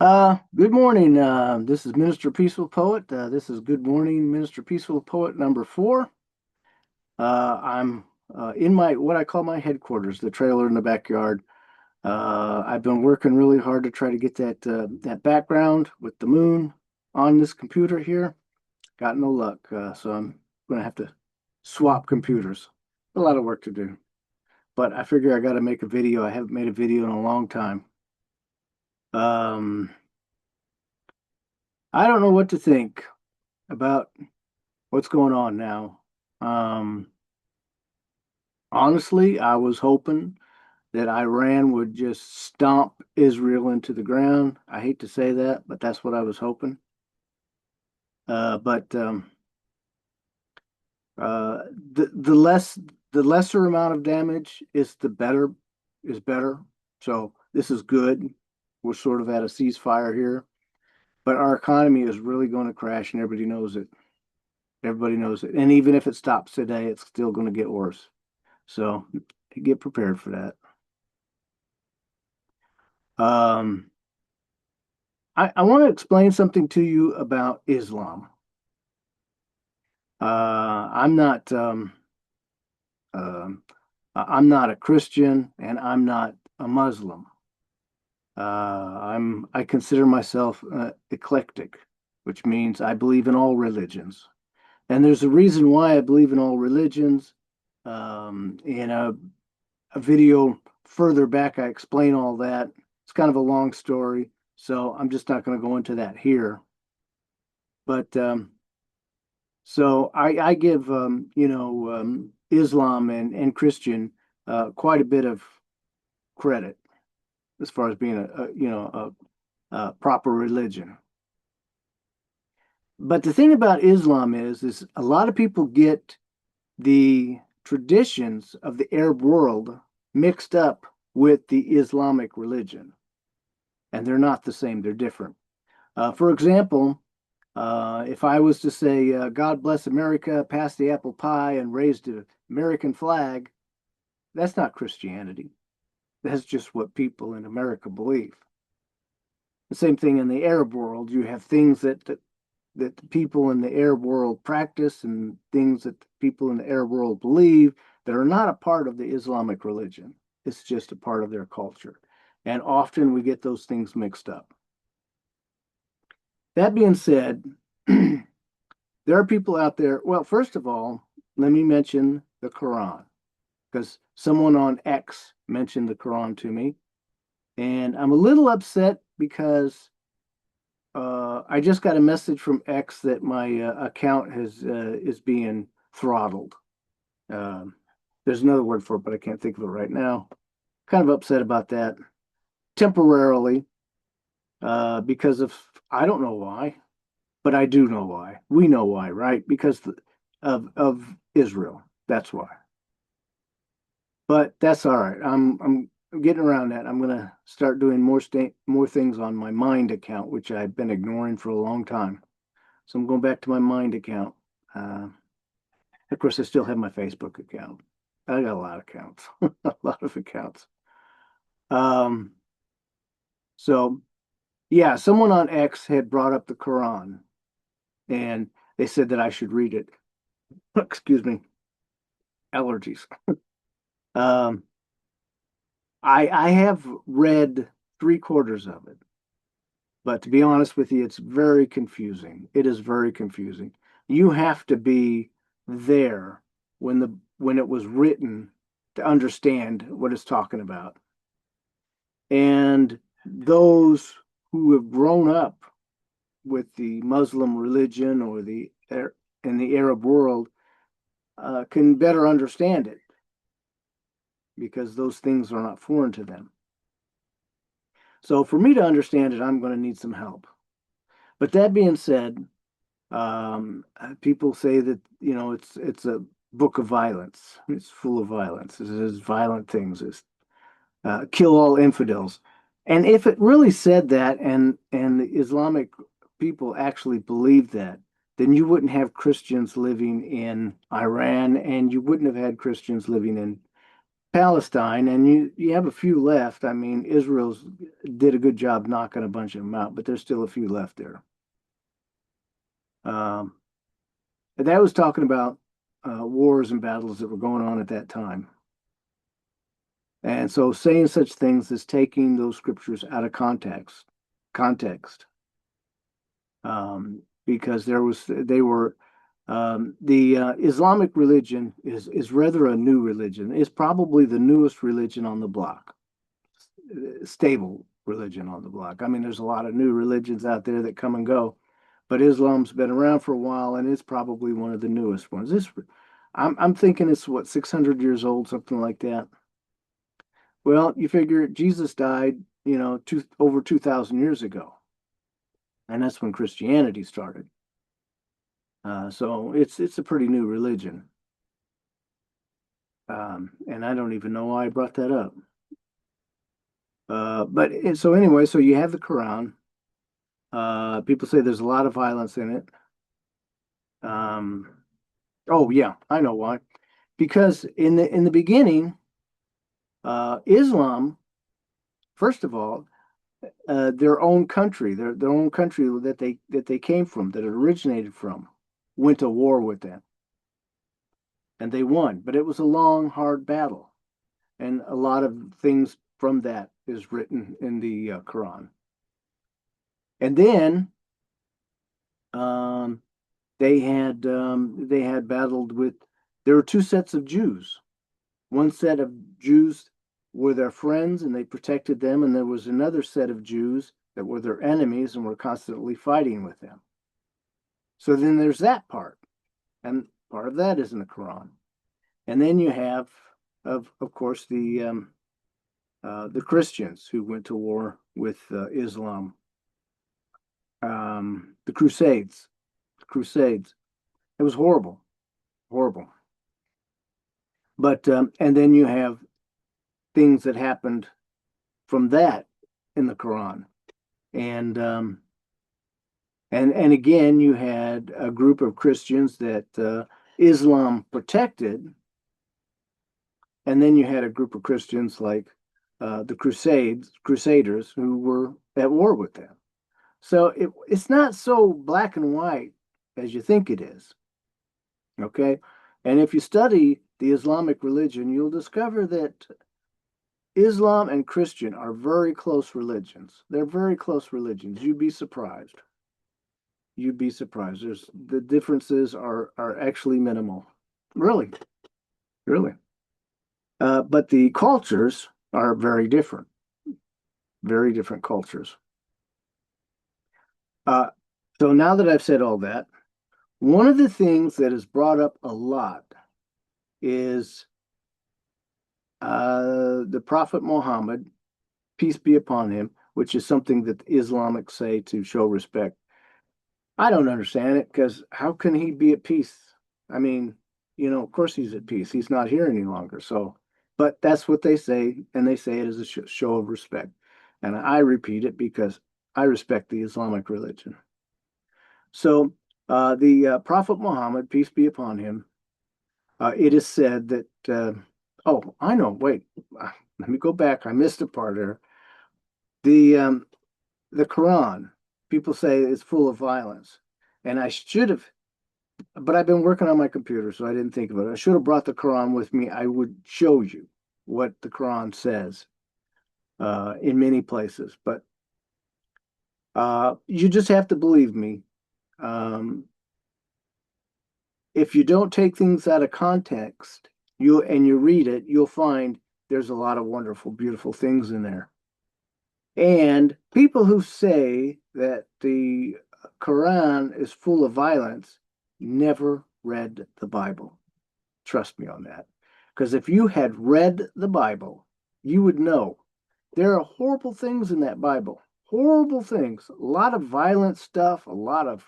Good morning. This is Minister Peaceful Poet. This is Good Morning, Minister Peaceful Poet number four. I'm in my what I call my headquarters, the trailer in the backyard. I've been working really hard to try to get that background with the moon on this computer here. Got no luck, so I'm gonna have to swap computers. A lot of work to do, but I figure I got to make a video. I haven't made a video in a long time. Um, I don't know what to think about what's going on now. Um, Honestly, I was hoping that Iran would just stomp Israel into the ground. I hate to say that, but that's what I was hoping. But the less the lesser amount of damage is the better is better. So this is good. We're sort of at a ceasefire here, but our economy is really going to crash, and everybody knows it. Everybody knows it. And even if it stops today, it's still going to get worse. So get prepared for that. Um, I want to explain something to you about Islam. I'm not um, I'm not a Christian and I'm not a Muslim. I consider myself eclectic, which means I believe in all religions. And there's a reason why I believe in all religions. In a video further back, I explain all that. It's kind of a long story, so I'm just not going to go into that here. But so I give Islam and Christian quite a bit of credit as far as being a proper religion. But the thing about Islam is a lot of people get the traditions of the Arab world mixed up with the Islamic religion, and they're not the same, they're different. For example, if I was to say, God bless America, pass the apple pie, and raise the American flag, that's not Christianity. That's just what people in America believe. The same thing in the Arab world. You have things that the people in the Arab world practice and things that the people in the Arab world believe that are not a part of the Islamic religion. It's just a part of their culture. And often we get those things mixed up. That being said, there are people out there. Well, first of all, let me mention the Quran because someone on X mentioned the Quran to me. And I'm a little upset because I just got a message from X that my account is being throttled. Um, there's another word for it, but I can't think of it right now. Kind of upset about that temporarily because of I don't know why, but I do know why. We know why, right? Because of Israel. That's why. But that's all right. I'm getting around that. I'm gonna start doing more things on my Mind account, which I've been ignoring for a long time. So I'm going back to my Mind account. Uh, of course, I still have my Facebook account. I got a lot of accounts, a lot of accounts. Um, so yeah, someone on X had brought up the Quran, and they said that I should read it. Excuse me, allergies. Um, I have read three-quarters of it, but to be honest with you, it's very confusing. It is very confusing. You have to be there when it was written to understand what it's talking about. And those who have grown up with the Muslim religion or in the Arab world can better understand it because those things are not foreign to them. So for me to understand it, I'm going to need some help. But that being said, people say that it's a book of violence. It's full of violence. It is violent things. It's kill all infidels. And if it really said that, and the Islamic people actually believed that, then you wouldn't have Christians living in Iran, and you wouldn't have had Christians living Palestine, and you have a few left. I mean, Israel's did a good job knocking a bunch of them out, but there's still a few left there. Um, and that was talking about wars and battles that were going on at that time. And so saying such things as taking those scriptures out of context, because they were the Islamic religion is rather a new religion. It's probably the newest religion on the block, stable religion on the block. I mean, there's a lot of new religions out there that come and go, but Islam's been around for a while and it's probably one of the newest ones. I'm thinking it's what 600 years old, something like that. Well, you figure Jesus died, over 2,000 years ago, and that's when Christianity started. So it's a pretty new religion, and I don't even know why I brought that up. So anyway, so you have the Quran. People say there's a lot of violence in it. Um, oh yeah, I know why. Because in the beginning, Islam, first of all, their own country, their own country that they came from, that it originated from, went to war with them, and they won. But it was a long, hard battle, and a lot of things from that is written in the Quran. And then um, they had battled with. There were two sets of Jews. One set of Jews were their friends and they protected them, and there was another set of Jews that were their enemies and were constantly fighting with them. So then there's that part, and part of that is in the Quran. And then you have, of course, the Christians who went to war with Islam, the Crusades. The Crusades. It was horrible, horrible. But and then you have things that happened from that in the Quran, and and again you had a group of Christians that Islam protected, and then you had a group of Christians like the Crusaders who were at war with them. So it's not so black and white as you think it is. Okay. And if you study the Islamic religion, you'll discover that Islam and Christian are very close religions. They're very close religions. You'd be surprised. You'd be surprised. The differences are actually minimal. Really, really. But the cultures are very different cultures. Uh, so now that I've said all that, one of the things that is brought up a lot is the Prophet Muhammad, peace be upon him, which is something that the Islamics say to show respect. I don't understand it because how can he be at peace? I mean, of course he's at peace. He's not here any longer. So, but that's what they say, and they say it as a show of respect. And I repeat it because I respect the Islamic religion. So, the Prophet Muhammad, peace be upon him, it is said that, oh, I know, wait, let me go back. I missed a part there. The Quran, people say it's full of violence. And I should have, but I've been working on my computer, so I didn't think of it. I should have brought the Quran with me. I would show you what the Quran says in many places, but you just have to believe me. If you don't take things out of context, you read it, you'll find there's a lot of wonderful, beautiful things in there. And people who say that the Quran is full of violence never read the Bible. Trust me on that. Because if you had read the Bible, you would know there are horrible things in that Bible. Horrible things. A lot of violent stuff, a lot of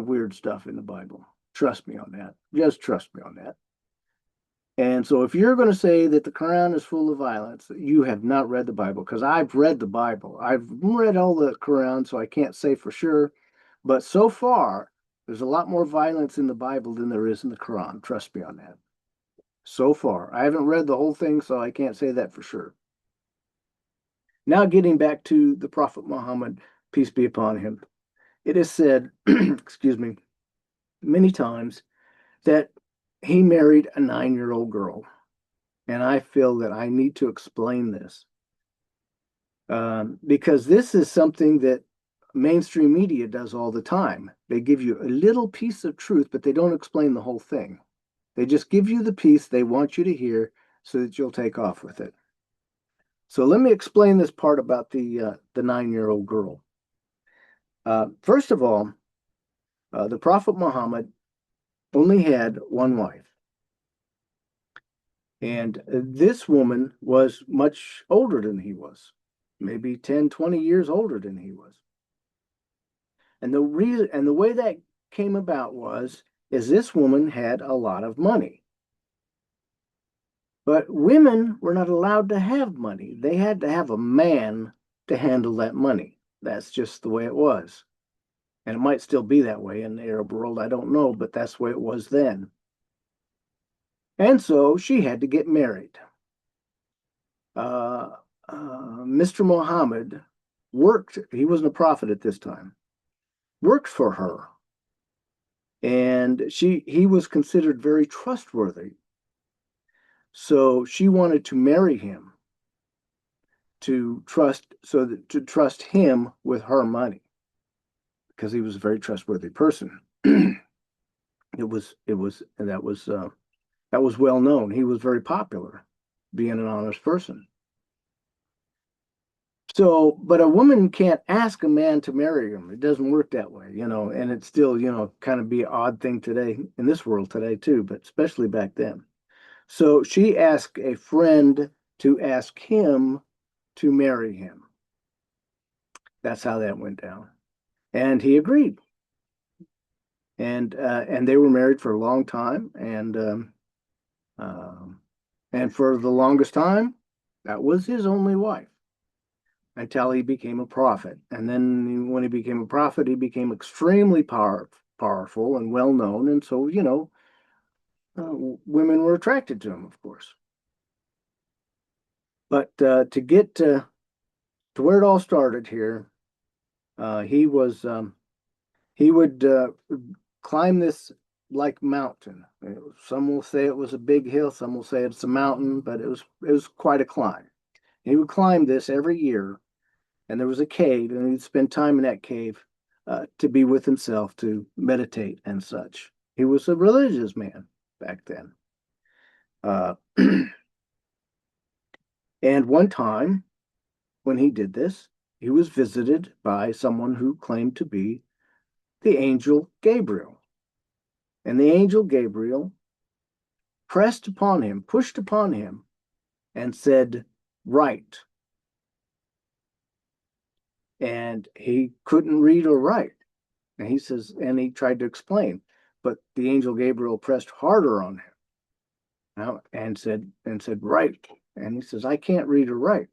weird stuff in the Bible. Trust me on that. Just trust me on that. And so if you're going to say that the Quran is full of violence, you have not read the Bible, because I've read the Bible. I've read all the Quran, so I can't say for sure. But so far, there's a lot more violence in the Bible than there is in the Quran. Trust me on that. so far. I haven't read the whole thing, so I can't say that for sure. Now, getting back to the Prophet Muhammad, peace be upon him, it is said, excuse me, many times that he married a 9-year-old girl. And I feel that I need to explain this because this is something that mainstream media does all the time. They give you a little piece of truth, but they don't explain the whole thing. They just give you the piece they want you to hear so that you'll take off with it. So let me explain this part about the 9-year-old girl. First of all, the Prophet Muhammad only had one wife. And this woman was much older than he was, maybe 10, 20 years older than he was. And the way that came about is this woman had a lot of money. But women were not allowed to have money. They had to have a man to handle that money. That's just the way it was. And it might still be that way in the Arab world. I don't know, but that's the way it was then. And so she had to get married. Uh, Mr. Muhammad worked, he wasn't a prophet at this time, worked for her. And he was considered very trustworthy. So she wanted to marry him to trust him with her money because he was a very trustworthy person. That was well known. He was very popular, being an honest person. So, but a woman can't ask a man to marry him. It doesn't work that way, and it's still, kind of be an odd thing today in this world today too, but especially back then. So she asked a friend to ask him to marry him. That's how that went down. And he agreed. And they were married for a long time, and for the longest time, that was his only wife until he became a prophet. And then when he became a prophet, he became extremely powerful and well known. And so, women were attracted to him, of course. But to get to where it all started here, he was he would climb this like mountain. Some will say it was a big hill, some will say it's a mountain, but it was quite a climb. He would climb this every year, and there was a cave, and he'd spend time in that cave to be with himself, to meditate and such. He was a religious man back then. Uh, and one time, when he did this, he was visited by someone who claimed to be the angel Gabriel. And the angel Gabriel pressed upon him, pushed upon him, and said, "Write." And he couldn't read or write. And he tried to explain, but the angel Gabriel pressed harder on him and said, "Write." And he says, "I can't read or write."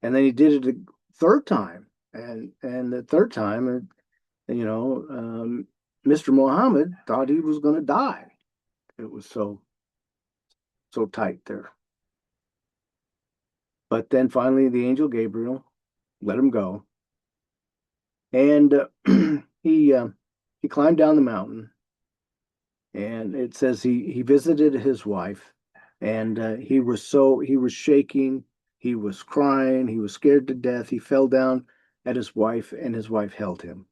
And then he did it a third time. And the third time, Mr. Muhammad thought he was going to die. It was so tight there. But then finally, the angel Gabriel let him go, and he climbed down the mountain. And it says he visited his wife, and he was shaking, he was crying, he was scared to death. He fell down at his wife, and his wife held him.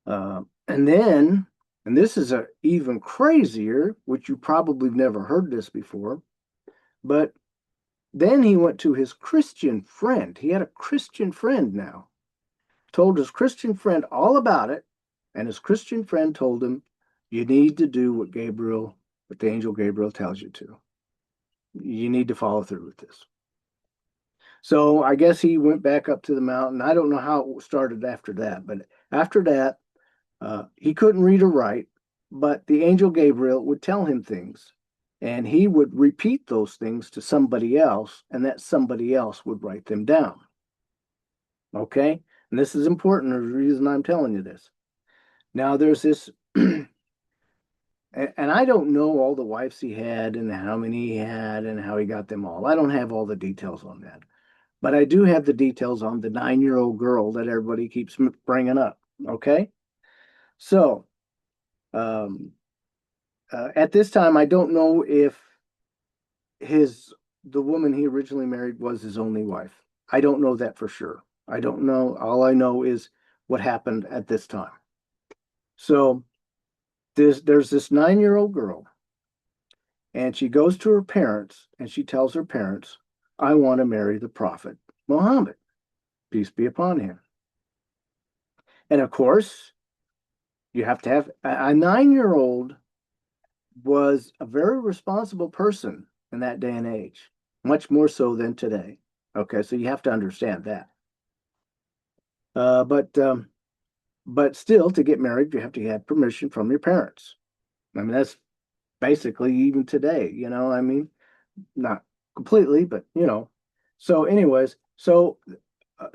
And then, and this is even crazier, which you probably never heard this before, but then he went to his Christian friend. He had a Christian friend now. Told his Christian friend all about it, and his Christian friend told him, "You need to do what the angel Gabriel tells you to. You need to follow through with this." So I guess he went back up to the mountain. I don't know how it started after that, but after that, he couldn't read or write, but the angel Gabriel would tell him things, and he would repeat those things to somebody else, and that somebody else would write them down. Okay? And this is important. There's a reason I'm telling you this. Now, there's this And I don't know all the wives he had and how many he had and how he got them all. I don't have all the details on that. But I do have the details on the 9-year-old girl that everybody keeps bringing up. Okay. So um, at this time, I don't know if his the woman he originally married was his only wife. I don't know that for sure. I don't know. All I know is what happened at this time. So there's this 9-year-old girl, and she goes to her parents and she tells her parents, "I want to marry the Prophet Muhammad, peace be upon him." And of course, you have to have a 9-year-old was a very responsible person in that day and age, much more so than today. Okay, so you have to understand that. Uh, but um, but still, to get married, you have to have permission from your parents. I mean, that's basically even today. I mean, not completely, but So, anyways, so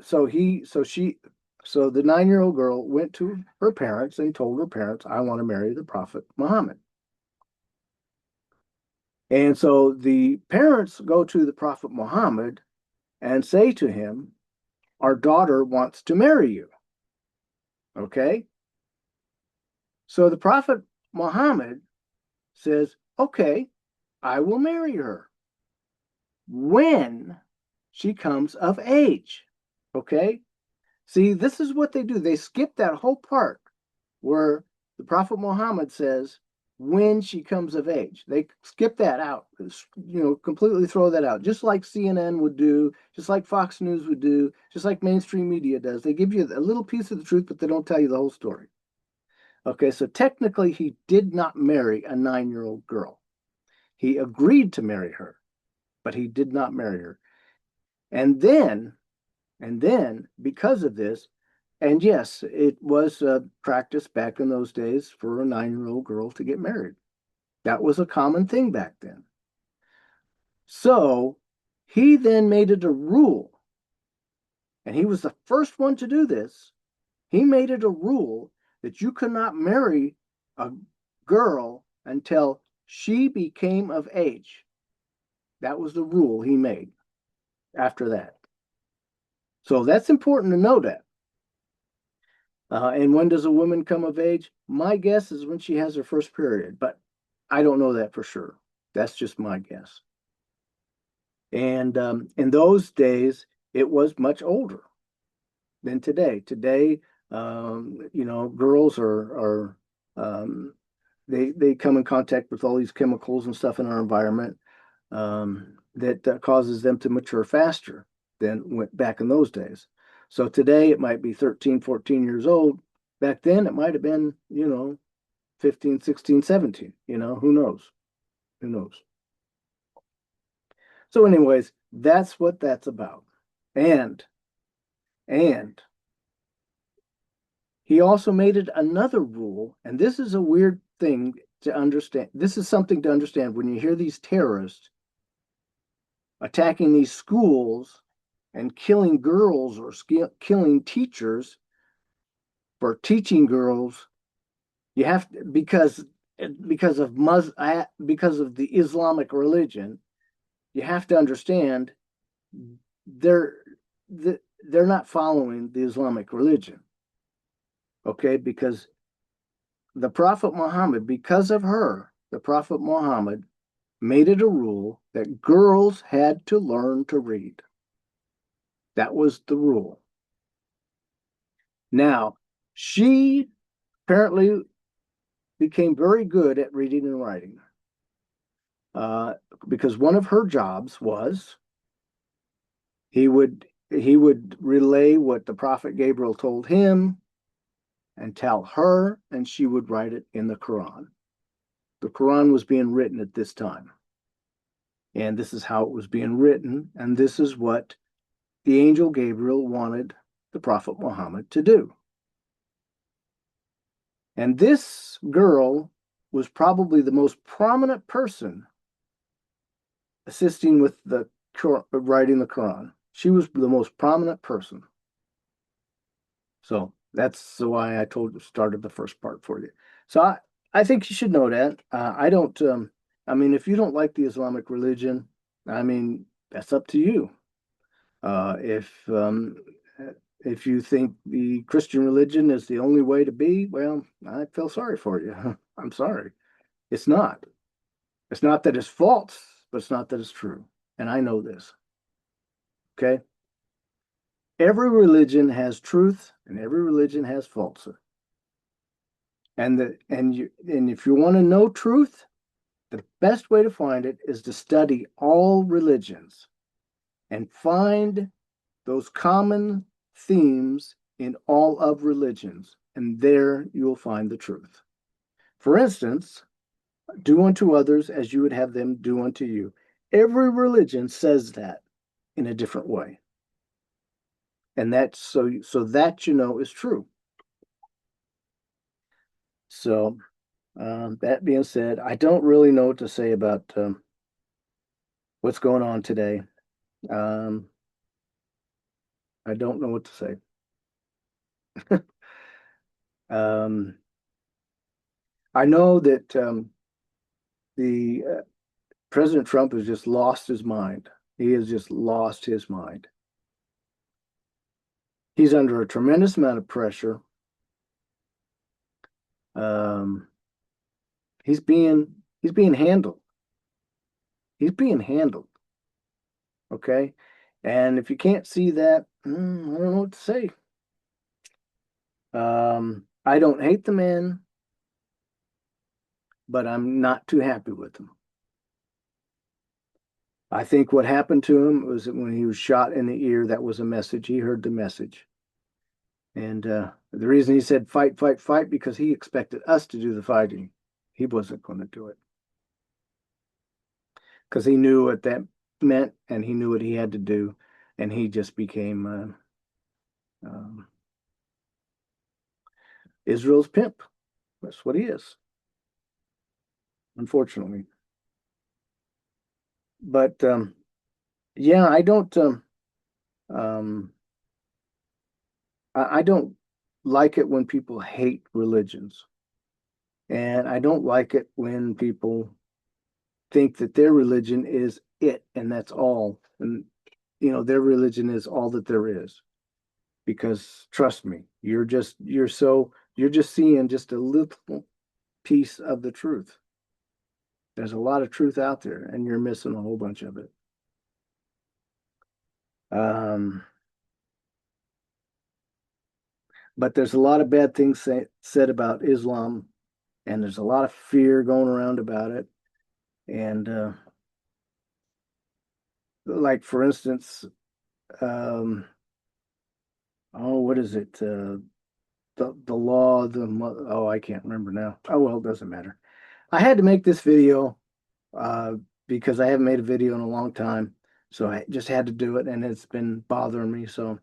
the 9-year-old girl went to her parents and told her parents, "I want to marry the Prophet Muhammad." And so the parents go to the Prophet Muhammad and say to him, "Our daughter wants to marry you." Okay. So the Prophet Muhammad says, "Okay, I will marry her when she comes of age." Okay. See, this is what they do. They skip that whole part where the Prophet Muhammad says, "when she comes of age." They skip that out, completely throw that out, just like CNN would do, just like Fox News would do, just like mainstream media does. They give you a little piece of the truth, but they don't tell you the whole story. Okay, so technically, he did not marry a 9-year-old girl. He agreed to marry her, but he did not marry her. And then, because of this, and yes, it was practiced back in those days for a 9-year-old girl to get married. That was a common thing back then. So he then made it a rule, and he was the first one to do this. He made it a rule that you could not marry a girl until she became of age. That was the rule he made after that. So that's important to know that. And when does a woman come of age? My guess is when she has her first period, but I don't know that for sure. That's just my guess. And in those days, it was much older than today. Today, girls are they come in contact with all these chemicals and stuff in our environment that causes them to mature faster than went back in those days. So today it might be 13, 14 years old. Back then it might have been, 15, 16, 17. Who knows? Who knows? So, anyways, that's what that's about. And and he also made it another rule, and this is a weird thing to understand. This is something to understand when you hear these terrorists attacking these schools and killing girls or killing teachers for teaching girls. You have to, because of because of the Islamic religion, you have to understand they're they're not following the Islamic religion. Okay, because the Prophet Muhammad, because of her, the Prophet Muhammad made it a rule that girls had to learn to read. That was the rule. Now, she apparently became very good at reading and writing uh, because one of her jobs was he would relay what the prophet Gabriel told him and tell her, and she would write it in the Quran. The Quran was being written at this time, and this is how it was being written, and this is what the angel Gabriel wanted the Prophet Muhammad to do. And this girl was probably the most prominent person assisting with the writing the Quran. She was the most prominent person. So that's why I started the first part for you. So I think you should know that. I don't. I mean, if you don't like the Islamic religion, I mean, that's up to you. Uh, if um, if you think the Christian religion is the only way to be, well, I feel sorry for you. I'm sorry. It's not. It's not that it's false, but it's not that it's true. And I know this. Okay. Every religion has truth and every religion has falsehood. And if you want to know truth, the best way to find it is to study all religions and find those common themes in all of religions, and there you will find the truth. For instance, do unto others as you would have them do unto you. Every religion says that in a different way. And that's so that is true. So that being said, I don't really know what to say about what's going on today. Um, I don't know what to say. Um, I know that the President Trump has just lost his mind. He has just lost his mind. He's under a tremendous amount of pressure. Um, he's being handled. He's being handled. Okay, and if you can't see that, I don't know what to say. I don't hate the man, but I'm not too happy with him. I think what happened to him was that when he was shot in the ear, that was a message. He heard the message. And the reason he said fight, fight, fight, because he expected us to do the fighting. He wasn't going to do it because he knew what that meant and he knew what he had to do. And he just became Israel's pimp. That's what he is, unfortunately. But yeah, um, I don't like it when people hate religions. And I don't like it when people think that their religion is it and that's all. And, their religion is all that there is. Because trust me, you're just seeing just a little piece of the truth. There's a lot of truth out there and you're missing a whole bunch of it. Um, but there's a lot of bad things said about Islam, and there's a lot of fear going around about it. And like for instance, um, oh, what is it? The law, I can't remember now. Oh well, it doesn't matter. I had to make this video uh, because I haven't made a video in a long time, so I just had to do it, and it's been bothering me. So,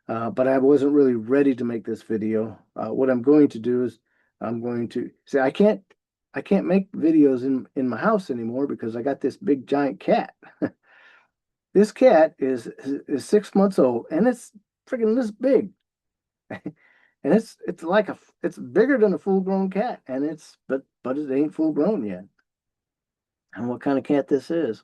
but I wasn't really ready to make this video. What I'm going to do is I'm going to say I can't make videos in my house anymore because I got this big giant cat. This cat is 6 months old and it's freaking this big. And it's like it's bigger than a full grown cat and but it ain't full grown yet. And what kind of cat this is?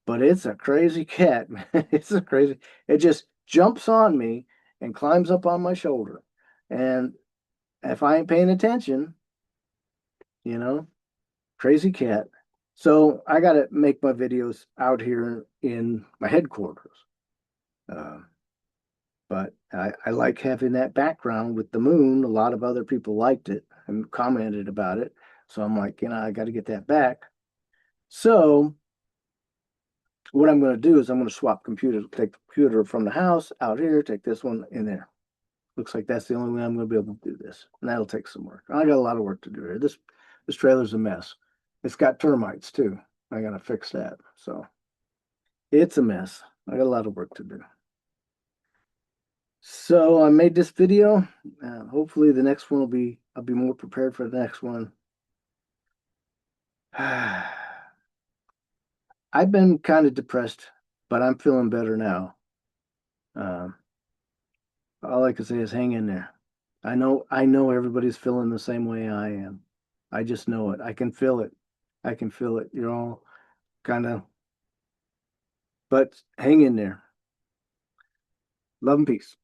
But it's a crazy cat, man. It just jumps on me and climbs up on my shoulder. And if I ain't paying attention, you know, crazy cat. So I got to make my videos out here in my headquarters. Uh, but I like having that background with the moon. A lot of other people liked it and commented about it. So I'm like, I got to get that back. So what I'm going to do is I'm going to swap computers, take the computer from the house out here, take this one in there. Looks like that's the only way I'm going to be able to do this. And that'll take some work. I got a lot of work to do here. This trailer's a mess. It's got termites too. I got to fix that. So it's a mess. I got a lot of work to do. So I made this video. Hopefully the next one I'll be more prepared for the next one. I've been kind of depressed, but I'm feeling better now. Um, all I can say is hang in there. I know everybody's feeling the same way I am. I just know it. I can feel it. I can feel it. You're all kind of, but hang in there. Love and peace.